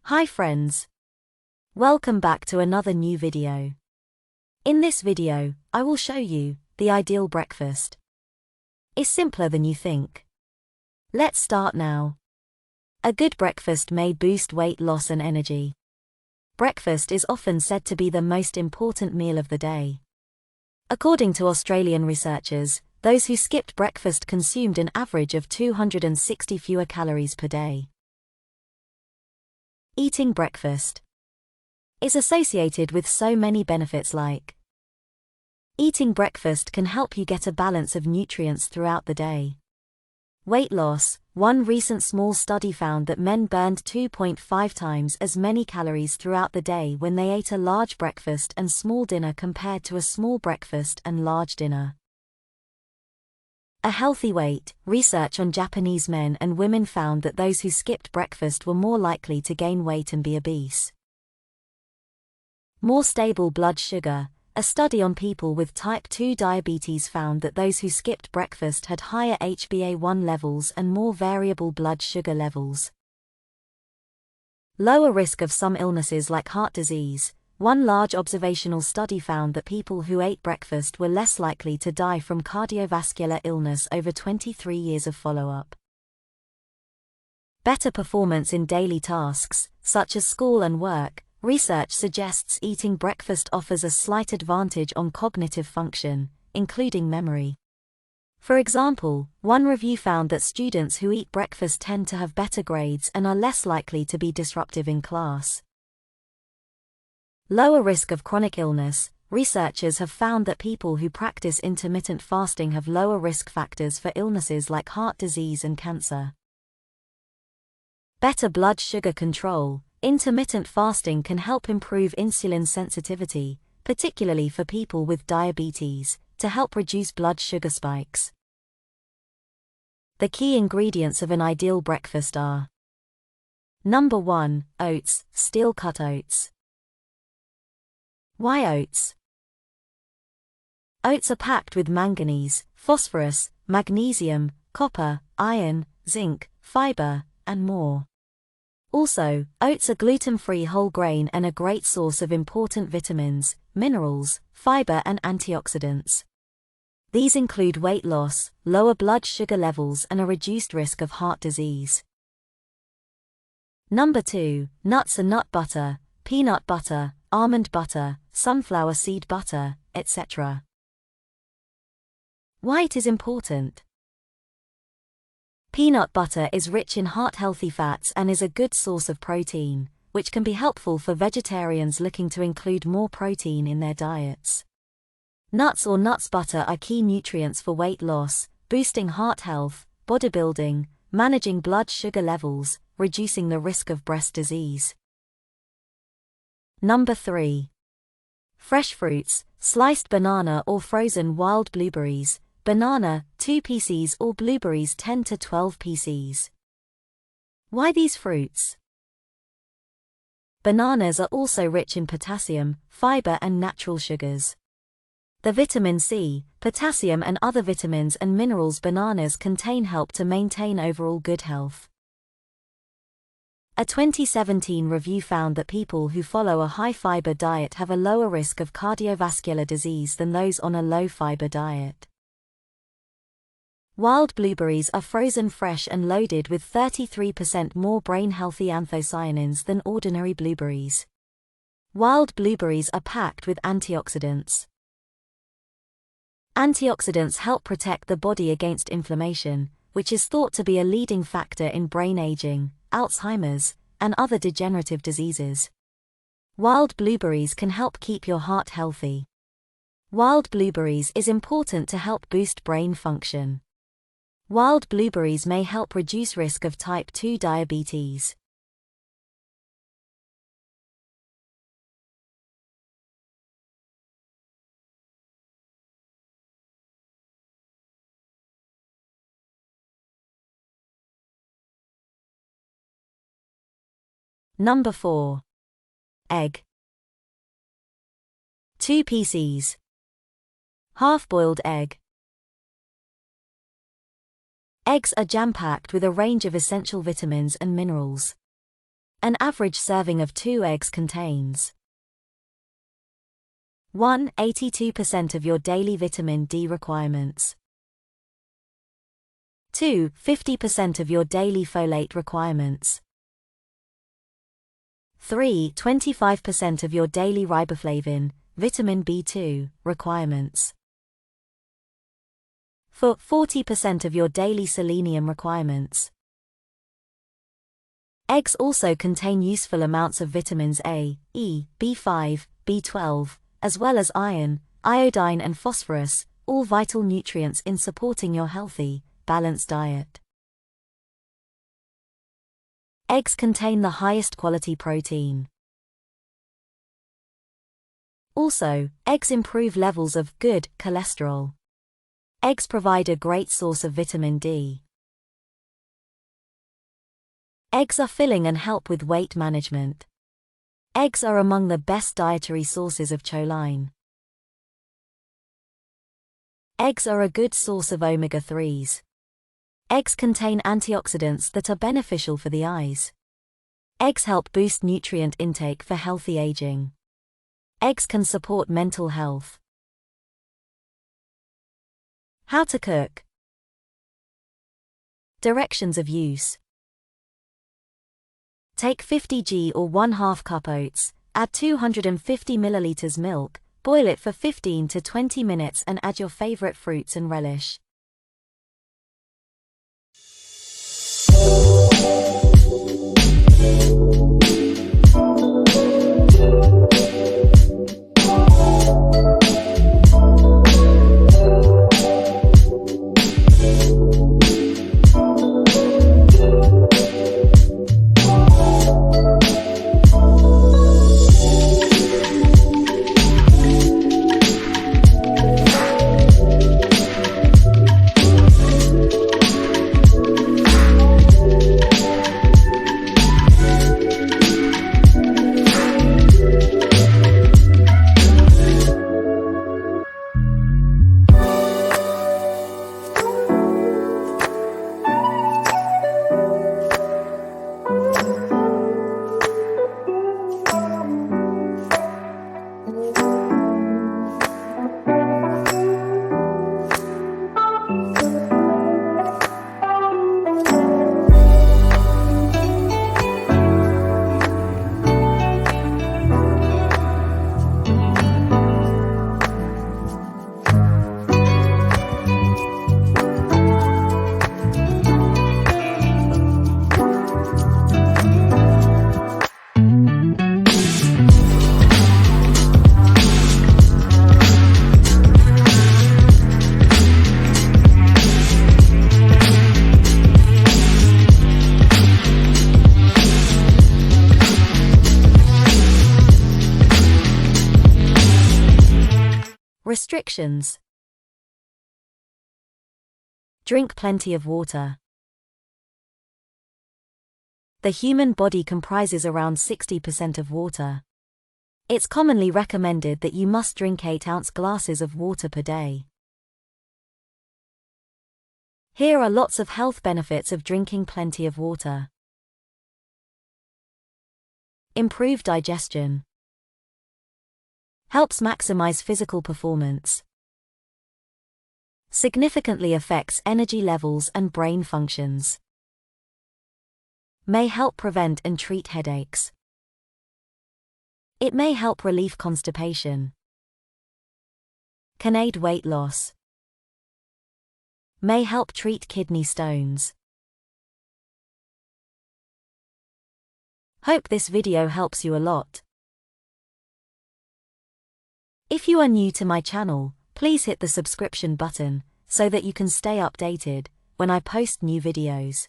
Hi friends. Welcome back to another new video. In this video, I will show you the ideal breakfast. It's simpler than you think. Let's start now. A good breakfast may boost weight loss and energy. Breakfast is often said to be the most important meal of the day. According to Australian researchers, those who skipped breakfast consumed an average of 260 fewer calories per day. Eating breakfast is associated with so many benefits like eating breakfast can help you get a balance of nutrients throughout the day. Weight loss. One recent small study found that men burned 2.5 times as many calories throughout the day when they ate a large breakfast and small dinner compared to a small breakfast and large dinner. A healthy weight. Research on Japanese men and women found that those who skipped breakfast were more likely to gain weight and be obese. More stable blood sugar. A study on people with type 2 diabetes found that those who skipped breakfast had higher HbA1 levels and more variable blood sugar levels. Lower risk of some illnesses like heart disease. One large observational study found that people who ate breakfast were less likely to die from cardiovascular illness over 23 years of follow-up. Better performance in daily tasks, such as school and work. Research suggests eating breakfast offers a slight advantage on cognitive function, including memory. For example, one review found that students who eat breakfast tend to have better grades and are less likely to be disruptive in class. Lower risk of chronic illness. Researchers have found that people who practice intermittent fasting have lower risk factors for illnesses like heart disease and cancer. Better blood sugar control. Intermittent fasting can help improve insulin sensitivity, particularly for people with diabetes, to help reduce blood sugar spikes. The key ingredients of an ideal breakfast are: Number 1, oats, steel-cut oats. Why oats? Oats are packed with manganese, phosphorus, magnesium, copper, iron, zinc, fiber, and more. Also, oats are gluten-free whole grain and a great source of important vitamins, minerals, fiber and antioxidants. These include weight loss, lower blood sugar levels and a reduced risk of heart disease. Number 2, nuts and nut butter, peanut butter, almond butter, sunflower seed butter, etc. Why it is important? Peanut butter is rich in heart-healthy fats and is a good source of protein, which can be helpful for vegetarians looking to include more protein in their diets. Nuts or nuts butter are key nutrients for weight loss, boosting heart health, bodybuilding, managing blood sugar levels, reducing the risk of breast disease. Number 3. Fresh fruits, sliced banana or frozen wild blueberries, banana, 2 pcs or blueberries 10 to 12 pcs. Why these fruits? Bananas are also rich in potassium, fiber and natural sugars. The vitamin C, potassium and other vitamins and minerals bananas contain help to maintain overall good health. A 2017 review found that people who follow a high-fiber diet have a lower risk of cardiovascular disease than those on a low-fiber diet. Wild blueberries are frozen fresh and loaded with 33% more brain-healthy anthocyanins than ordinary blueberries. Wild blueberries are packed with antioxidants. Antioxidants help protect the body against inflammation, which is thought to be a leading factor in brain aging, Alzheimer's, and other degenerative diseases. Wild blueberries can help keep your heart healthy. Wild blueberries is important to help boost brain function. Wild blueberries may help reduce risk of type 2 diabetes. Number 4. Egg. 2 pcs. Half-boiled egg. Eggs are jam-packed with a range of essential vitamins and minerals. An average serving of 2 eggs contains 1. 82% of your daily vitamin D requirements. 2. 50% of your daily folate requirements. 3. 25% of your daily riboflavin, vitamin B2, requirements. 4. 40% of your daily selenium requirements. Eggs also contain useful amounts of vitamins A, E, B5, B12, as well as iron, iodine and phosphorus, all vital nutrients in supporting your healthy, balanced diet. Eggs contain the highest quality protein. Also, eggs improve levels of good cholesterol. Eggs provide a great source of vitamin D. Eggs are filling and help with weight management. Eggs are among the best dietary sources of choline. Eggs are a good source of omega-3s. Eggs contain antioxidants that are beneficial for the eyes. Eggs help boost nutrient intake for healthy aging. Eggs can support mental health. How to cook. Directions of use. Take 50 g or 1/2 cup oats, add 250 milliliters milk, boil it for 15 to 20 minutes and add your favorite fruits and relish. Restrictions. Drink plenty of water. The human body comprises around 60% of water. It's commonly recommended that you must drink 8-ounce glasses of water per day. Here are lots of health benefits of drinking plenty of water. Improve digestion. Helps maximize physical performance. Significantly affects energy levels and brain functions. May help prevent and treat headaches. It may help relieve constipation. Can aid weight loss. May help treat kidney stones. Hope this video helps you a lot. If you are new to my channel, please hit the subscription button so that you can stay updated when I post new videos.